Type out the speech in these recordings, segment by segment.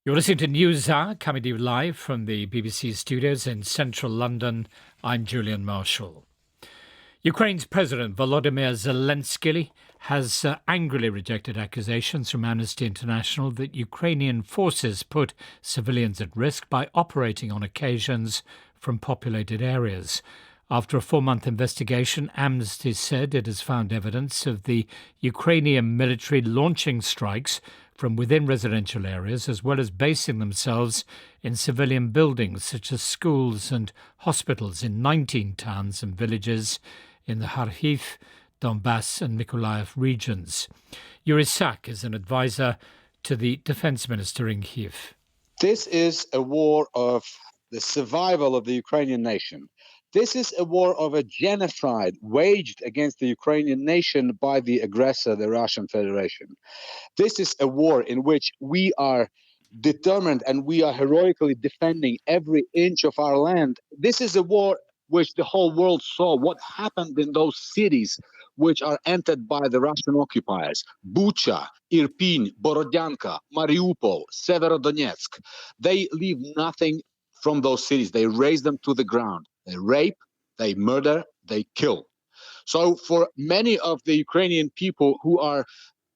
You're listening to Newshour, coming to you live from the BBC studios in central London. I'm Julian Marshall. Ukraine's President Volodymyr Zelensky has angrily rejected accusations from Amnesty International that Ukrainian forces put civilians at risk by operating on occasions from populated areas. After a 4-month investigation, Amnesty said it has found evidence of the Ukrainian military launching strikes from within residential areas, as well as basing themselves in civilian buildings such as schools and hospitals in 19 towns and villages in the Kharkiv, Donbass and Mykolaiv regions. Yuriy is an advisor to the defense minister in Kyiv. This is a war of the survival of the Ukrainian nation. This is a war of a genocide waged against the Ukrainian nation by the aggressor, the Russian Federation. This is a war in which we are determined and we are heroically defending every inch of our land. This is a war which the whole world saw what happened in those cities which are entered by the Russian occupiers. Bucha, Irpin, Borodyanka, Mariupol, Severodonetsk. They leave nothing from those cities. They raze them to the ground. They rape, they murder, they kill. So for many of the Ukrainian people who are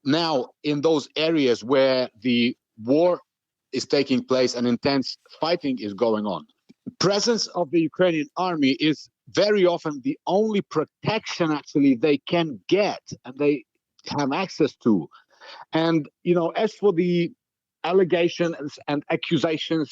now in those areas where the war is taking place and intense fighting is going on, the presence of the Ukrainian army is very often the only protection actually they can get and they have access to. And, as for the allegations and accusations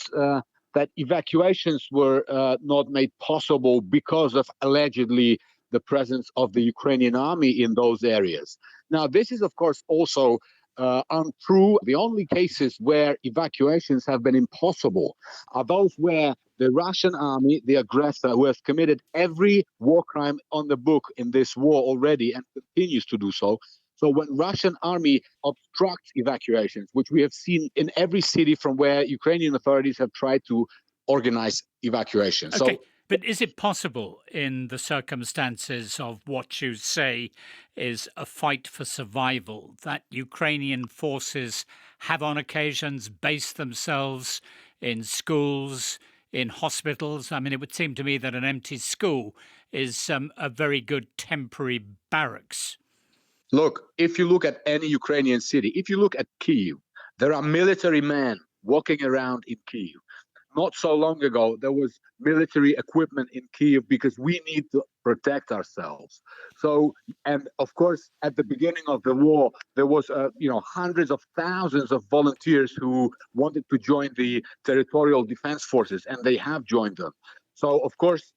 that evacuations were not made possible because of allegedly the presence of the Ukrainian army in those areas. Now, this is, of course, also untrue. The only cases where evacuations have been impossible are those where the Russian army, the aggressor, who has committed every war crime on the book in this war already and continues to do so. So when Russian army obstructs evacuations, which we have seen in every city from where Ukrainian authorities have tried to organize evacuations. Okay. But is it possible in the circumstances of what you say is a fight for survival that Ukrainian forces have on occasions based themselves in schools, in hospitals? I mean, it would seem to me that an empty school is a very good temporary barracks. Look, if you look at any Ukrainian city, if you look at Kyiv, there are military men walking around in Kyiv. Not so long ago, there was military equipment in Kyiv because we need to protect ourselves. So, and of course, at the beginning of the war, there was, hundreds of thousands of volunteers who wanted to join the territorial defense forces, and they have joined them. So, of course,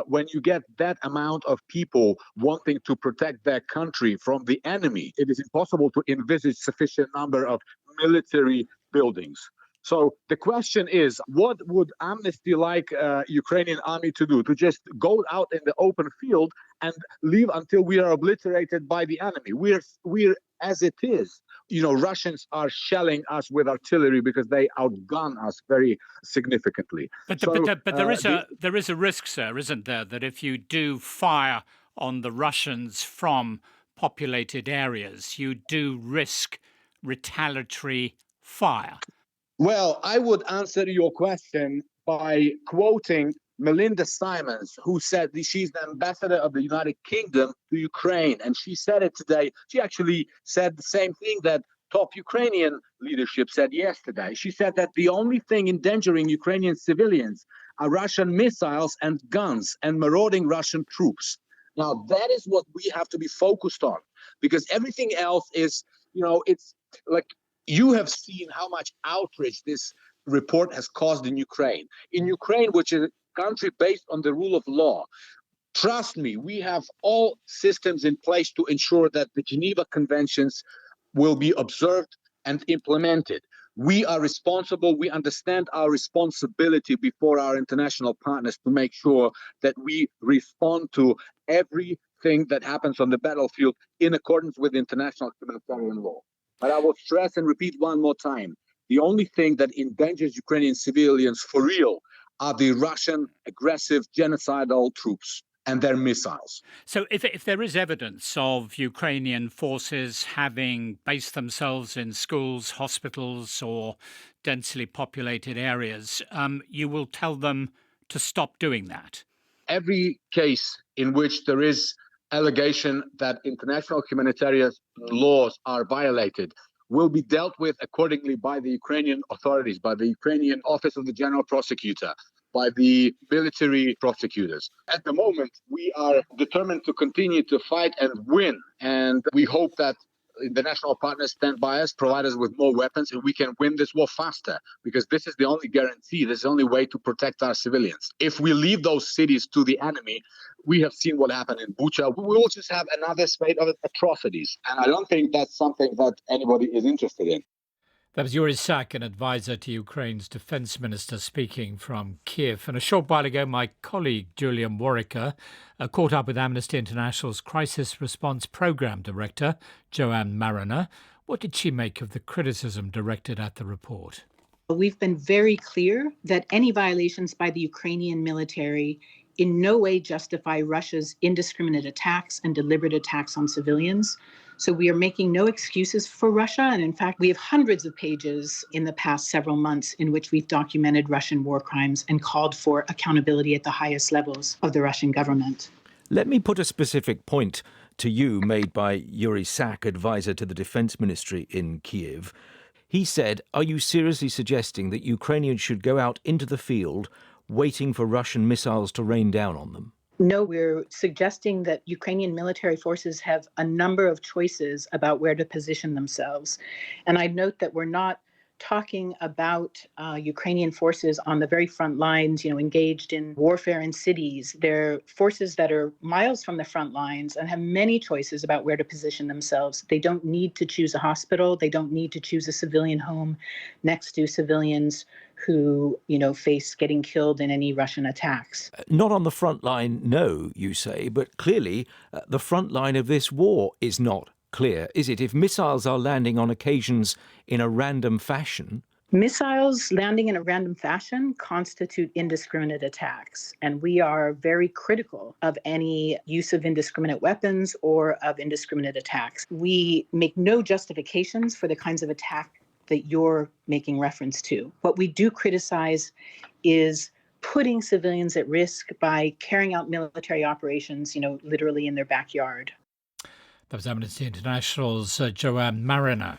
when you get that amount of people wanting to protect their country from the enemy, it is impossible to envisage sufficient number of military buildings. So the question is, what would Amnesty like Ukrainian army to do? To just go out in the open field and leave until we are obliterated by the enemy? We're as it is. Russians are shelling us with artillery because they outgun us very significantly. But there is a risk, sir, isn't there, that if you do fire on the Russians from populated areas, you do risk retaliatory fire? Well, I would answer your question by quoting Melinda Simons, who said she's the ambassador of the United Kingdom to Ukraine. And she said it today. She actually said the same thing that top Ukrainian leadership said yesterday. She said that the only thing endangering Ukrainian civilians are Russian missiles and guns and marauding Russian troops. Now, that is what we have to be focused on, because everything else is, it's like, you have seen how much outrage this report has caused in Ukraine. In Ukraine, which is a country based on the rule of law, trust me, we have all systems in place to ensure that the Geneva Conventions will be observed and implemented. We are responsible. We understand our responsibility before our international partners to make sure that we respond to everything that happens on the battlefield in accordance with international humanitarian law. But I will stress and repeat one more time, the only thing that endangers Ukrainian civilians for real are the Russian aggressive genocidal troops. and their missiles. So if there is evidence of Ukrainian forces having based themselves in schools, hospitals, or densely populated areas, you will tell them to stop doing that. Every case in which there is allegation that international humanitarian laws are violated will be dealt with accordingly by the Ukrainian authorities, by the Ukrainian Office of the General Prosecutor, by the military prosecutors. At the moment, we are determined to continue to fight and win. And we hope that international partners stand by us, provide us with more weapons, and we can win this war faster, because this is the only guarantee, this is the only way to protect our civilians. If we leave those cities to the enemy, we have seen what happened in Bucha, we will just have another spate of atrocities. And I don't think that's something that anybody is interested in. That was Yuriy, an advisor to Ukraine's defence minister, speaking from Kiev. And a short while ago, my colleague Julian Warwicker caught up with Amnesty International's Crisis Response Programme Director, Joanne Mariner. What did she make of the criticism directed at the report? We've been very clear that any violations by the Ukrainian military in no way justify Russia's indiscriminate attacks and deliberate attacks on civilians. So we are making no excuses for Russia. And in fact, we have hundreds of pages in the past several months in which we've documented Russian war crimes and called for accountability at the highest levels of the Russian government. Let me put a specific point to you made by Yuriy, advisor to the Defence Ministry in Kiev. He said, are you seriously suggesting that Ukrainians should go out into the field waiting for Russian missiles to rain down on them? No, we're suggesting that Ukrainian military forces have a number of choices about where to position themselves. And I note that we're not talking about Ukrainian forces on the very front lines, engaged in warfare in cities. They're forces that are miles from the front lines and have many choices about where to position themselves. They don't need to choose a hospital. They don't need to choose a civilian home next to civilians who, face getting killed in any Russian attacks. Not on the front line, no, you say, but clearly the front line of this war is not clear, is it? If missiles are landing on occasions in a random fashion. Missiles landing in a random fashion constitute indiscriminate attacks, and we are very critical of any use of indiscriminate weapons or of indiscriminate attacks. We make no justifications for the kinds of attack that you're making reference to. What we do criticize is putting civilians at risk by carrying out military operations, literally in their backyard. That was Amnesty International's Joanne Mariner.